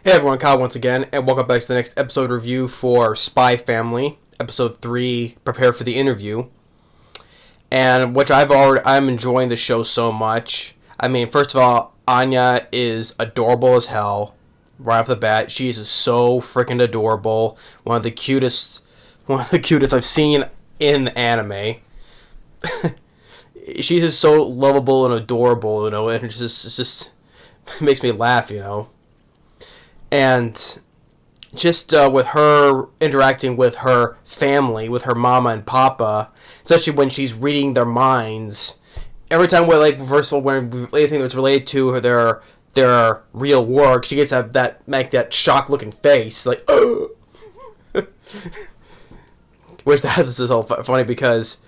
Hey everyone, Kyle once again, and welcome back to the next episode review for Spy Family, episode 3, Prepare for the Interview. And which I'm enjoying the show so much. I mean, first of all, Anya is adorable as hell, right off the bat. She is so freaking adorable. One of the cutest I've seen in anime. She's just so lovable and adorable, and it just makes me laugh, And just with her interacting with her family, with her mama and papa, especially when she's reading their minds, every time first of all, when anything that's related to their real work, she gets that shocked looking face, like, oh! Which that's just so funny because,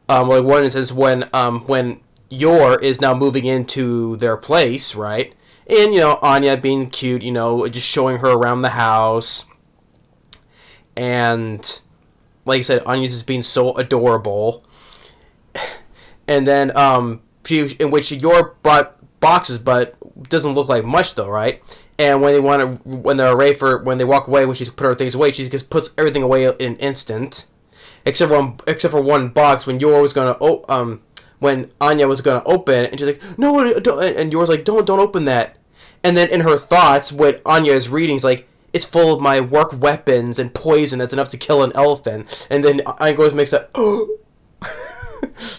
one instance when Yor is now moving into their place, right? And, Anya being cute, just showing her around the house. And, like I said, Anya's just being so adorable. And then, in which Yor brought boxes, but doesn't look like much, though, right? And when they walk away, when she put her things away, she just puts everything away in an instant. Except for one box, when Yor was gonna, when Anya was gonna open it, and she's like, no, don't, and Yor's like, don't open that. And then in her thoughts, what Anya is reading is like, it's full of my work weapons and poison that's enough to kill an elephant. And then Anya goes and makes that, oh,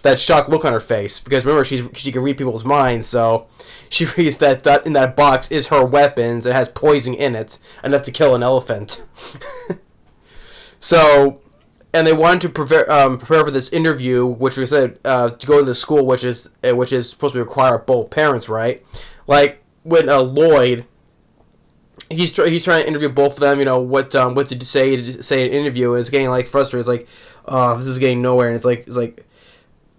that shocked look on her face. Because remember, she can read people's minds, so she reads that in that box is her weapons. It has poison in it, enough to kill an elephant. So, and they wanted to prepare for this interview, which we said to go to the school, which is supposed to require both parents, right? Like when Lloyd, he's trying to interview both of them. What to say in an interview, and it's getting frustrated. It's like, this is getting nowhere, and it's like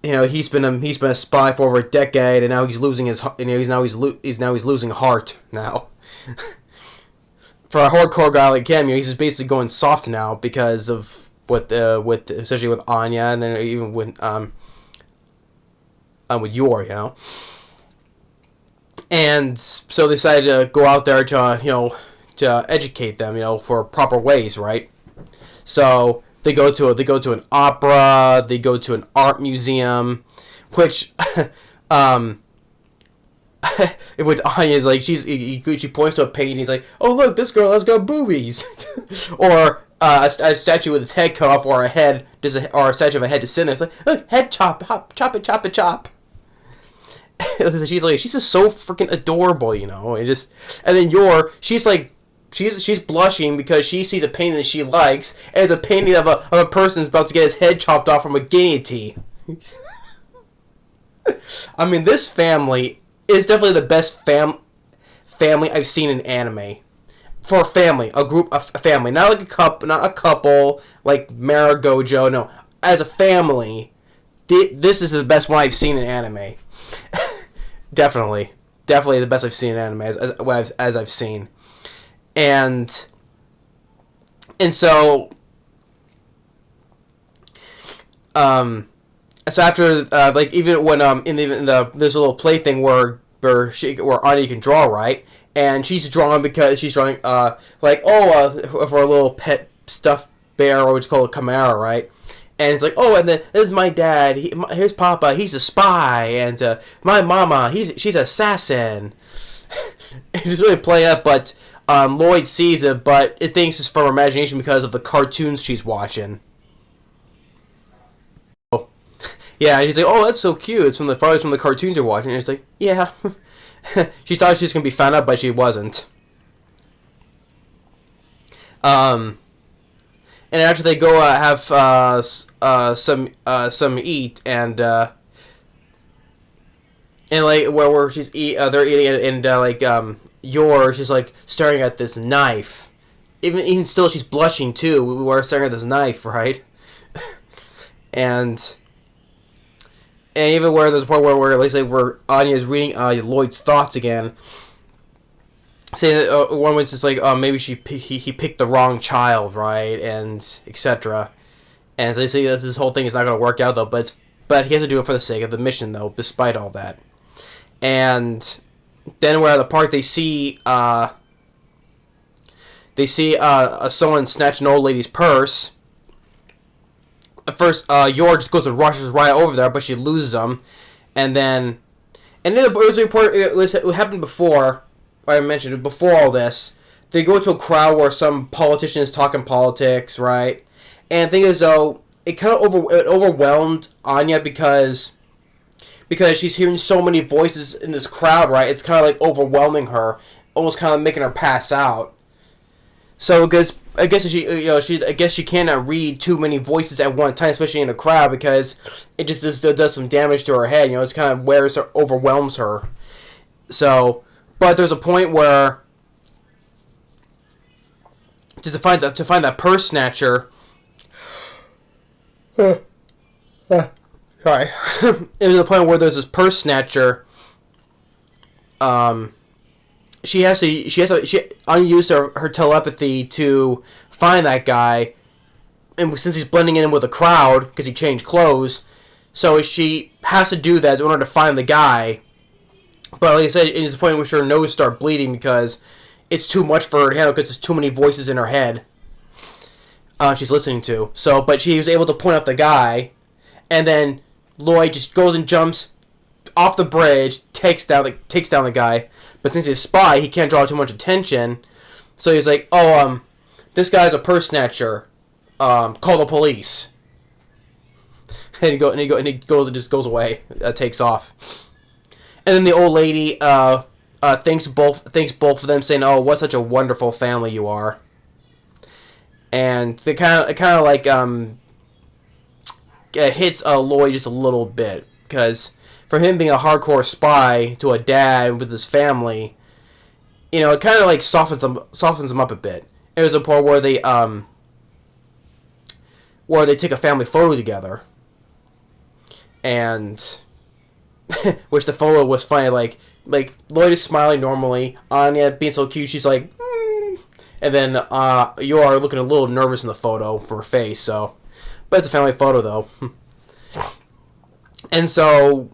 he's been a spy for over a decade, and now he's losing his he's losing heart now. For a hardcore guy like him, he's just basically going soft now because of especially with Anya, and then even with Yor, And so they decided to go out there to educate them, for proper ways, right? So they go to an opera, they go to an art museum, which with Anya is like she points to a painting, he's like, oh look, this girl has got boobies, or a statue with its head cut off, or a statue of a head just sitting there. It's like, look, head chop it. She's just so freaking adorable, and then she's blushing because she sees a painting that she likes, and it's a painting of a person who's about to get his head chopped off from a guillotine. I mean, this family is definitely the best family I've seen in anime. For a family, a family, not a couple like Mara Gojo. No, as a family, this is the best one I've seen in anime. Definitely the best I've seen in anime as I've seen, and so so after even when in there's a little play thing where Anya can draw, right? And she's drawing because she's drawing for a little pet stuffed bear, or what's called a chimera, right? And it's like, oh, and then this is my dad. Here's Papa. He's a spy, and my mama. She's an assassin. It's really playing up, but Lloyd sees it, but it thinks it's from her imagination because of the cartoons she's watching. Oh, yeah. And he's like, oh, that's so cute. It's probably from the cartoons you're watching. And it's like, yeah. She thought she was gonna be found out, but she wasn't. And after they go have some eat, and where they're eating it, and Yor, she's staring at this knife. Even still, she's blushing too. We were staring at this knife, right? and even where there's a part where Anya's reading Lloyd's thoughts again, saying that one was just maybe he picked the wrong child, right, and etc. And they say that this whole thing is not going to work out though, but he has to do it for the sake of the mission though, despite all that. And then we're at the park, they see they see someone snatch an old lady's purse. At first, Yor just goes and rushes right over there, but she loses them, and then it was important. It happened before. I mentioned it before all this. They go to a crowd where some politician is talking politics, right? And the thing is, though, it kind of overwhelmed Anya because she's hearing so many voices in this crowd, right? It's kind of like overwhelming her, almost kind of making her pass out. So, because I guess she cannot read too many voices at one time, especially in a crowd, because it just does some damage to her head. It's kind of wears her, overwhelms her. So, but there's a point where to find that purse snatcher. Sorry. It was a point where there's this purse snatcher. She has to unuse her telepathy to find that guy, and since he's blending in with the crowd because he changed clothes, so she has to do that in order to find the guy. But like I said, it's the point where her nose starts bleeding because it's too much for her to handle because there's too many voices in her head. She's listening to. So, but she was able to point out the guy, and then Lloyd just goes and jumps off the bridge, takes down the guy. But since he's a spy, he can't draw too much attention. So he's like, "Oh, this guy's a purse snatcher. Call the police." And he goes and just goes away. Takes off. And then the old lady thanks both of them, saying, "Oh, what such a wonderful family you are." And they kind of like hits Lloyd just a little bit, because for him being a hardcore spy to a dad with his family, it kind of like softens him up a bit. It was a part where they take a family photo together, and which the photo was funny. Like Lloyd is smiling normally, Anya being so cute, she's like. And then you are looking a little nervous in the photo for her face, so. But it's a family photo, though. And so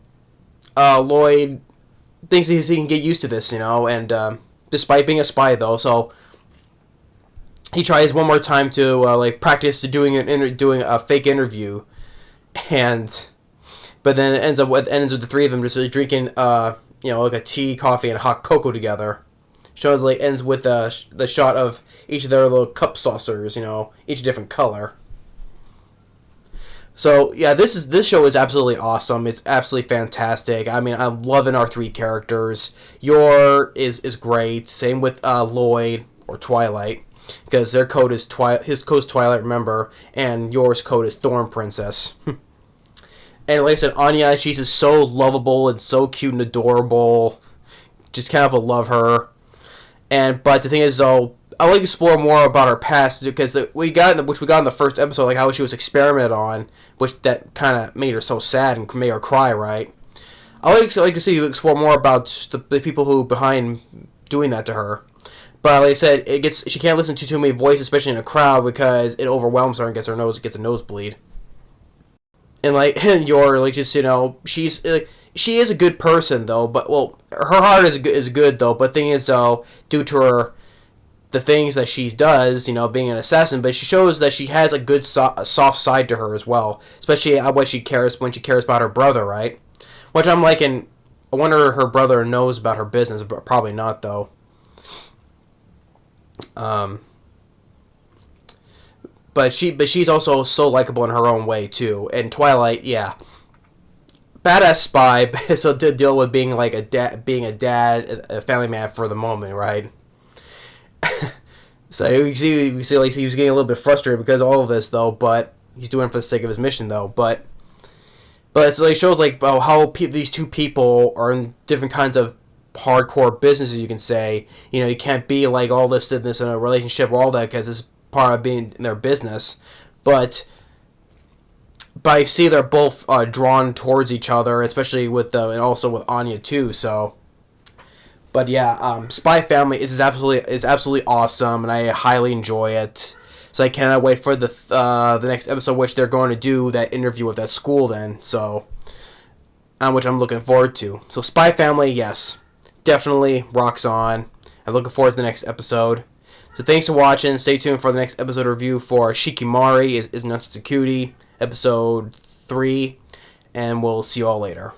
Lloyd thinks he can get used to this, and despite being a spy, though, so he tries one more time to practice doing a fake interview, but then it ends with the three of them just drinking like a tea, coffee, and hot cocoa together. Shows ends with the shot of each of their little cup saucers, each a different color. So yeah, this show is absolutely awesome. It's absolutely fantastic. I mean, I'm loving our three characters. Yor is great. Same with Lloyd or Twilight, because their code is his code is Twilight, remember, and Yor's code is Thorn Princess. And like I said, Anya, she's just so lovable and so cute and adorable. Just kind of love her. But the thing is, though, I like to explore more about her past, because we got in the first episode, like how she was experimented on, which that kind of made her so sad and made her cry, right? I like to see you explore more about the people who behind doing that to her. But like I said, she can't listen to too many voices, especially in a crowd, because it overwhelms her and gets a nosebleed. And Yor, she is a good person, though, but, her heart is good, though, but the thing is, though, due to the things that she does, being an assassin, but she shows that she has a good soft side to her as well, especially when she cares about her brother, right? Which I'm liking. I wonder if her brother knows about her business, but probably not, though. But she's also so likable in her own way, too. And Twilight, yeah. Badass spy, but still did deal with being a dad, a family man for the moment, right? So we see like he was getting a little bit frustrated because of all of this, though. But he's doing it for the sake of his mission, though. But it shows how these two people are in different kinds of hardcore businesses. You can say, you can't be like all this in a relationship or all that, because it's part of being in their business, but. But I see they're both drawn towards each other, especially and also with Anya too. So, but yeah, Spy Family is absolutely awesome, and I highly enjoy it. So I cannot wait for the next episode, which they're going to do that interview with that school then. So, which I'm looking forward to. So Spy Family, yes, definitely rocks on. I'm looking forward to the next episode. So thanks for watching. Stay tuned for the next episode review for Shikimari is Nuts to Cutie, episode 3, and we'll see you all later.